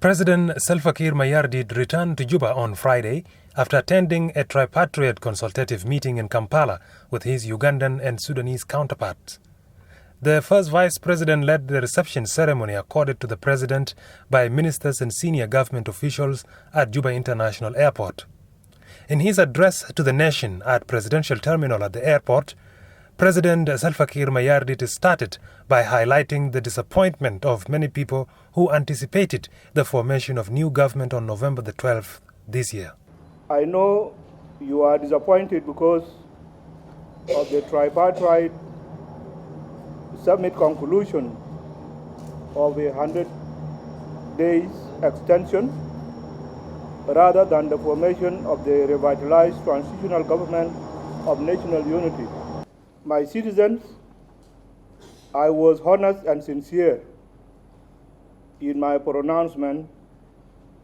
President Salva Kiir Mayardit returned to Juba on Friday after attending a tripartite consultative meeting in Kampala with his Ugandan and Sudanese counterparts. The first vice president led the reception ceremony accorded to the president by ministers and senior government officials at Juba International Airport. In his address to the nation at Presidential Terminal at the airport, President Salva Kiir Mayardit started by highlighting the disappointment of many people who anticipated the formation of new government on November the 12th this year. I know you are disappointed because of the tripartite summit conclusion of a 100 days extension rather than the formation of the revitalized transitional government of national unity. My citizens, I was honest and sincere in my pronouncement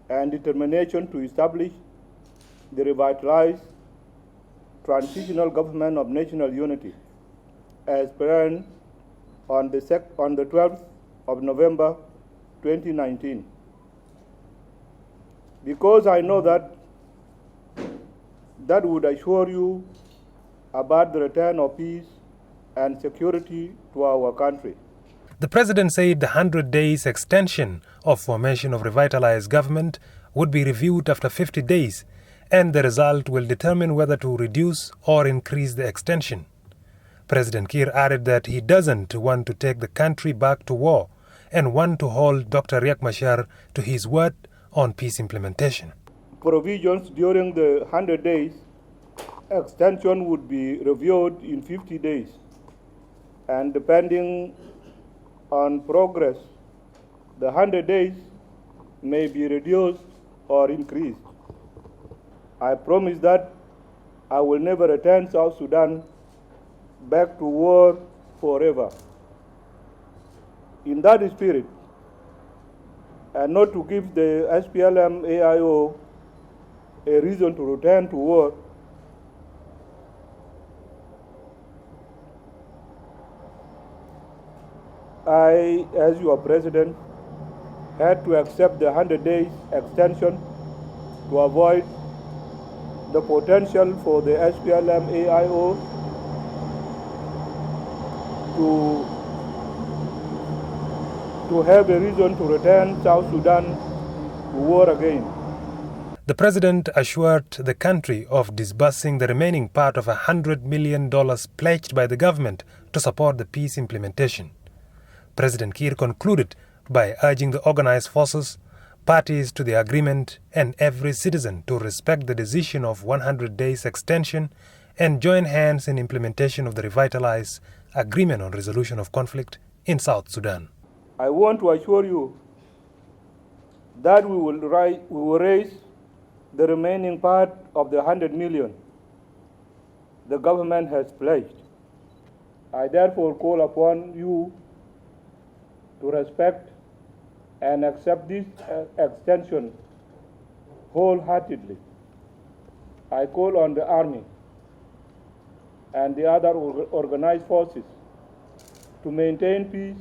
and determination to establish the revitalized transitional government of national unity as planned on the 12th of November 2019. Because I know that would assure you about the return of peace and security to our country. The president said the 100 days extension of formation of revitalized government would be reviewed after 50 days, and the result will determine whether to reduce or increase the extension. President Kiir added that he doesn't want to take the country back to war and want to hold Dr. Riek Machar to his word on peace implementation. Provisions during the 100 days extension would be reviewed in 50 days, and depending on progress, the 100 days may be reduced or increased. I promise that I will never return South Sudan back to war forever. In that spirit, and not to give the SPLM-AIO a reason to return to war, I, as your president, had to accept the 100 days extension to avoid the potential for the SPLM-AIO to have a reason to return South Sudan to war again. The president assured the country of disbursing the remaining part of $100 million pledged by the government to support the peace implementation. President Kiir concluded by urging the organized forces, parties to the agreement, and every citizen to respect the decision of 100 days extension and join hands in implementation of the revitalized agreement on resolution of conflict in South Sudan. I want to assure you that we will raise the remaining part of the 100 million the government has pledged. I therefore call upon you to respect and accept this extension wholeheartedly. I call on the Army and the other organized forces to maintain peace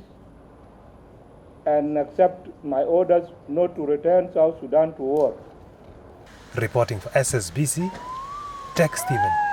and accept my orders not to return South Sudan to war. Reporting for SSBC, Tech Stephen.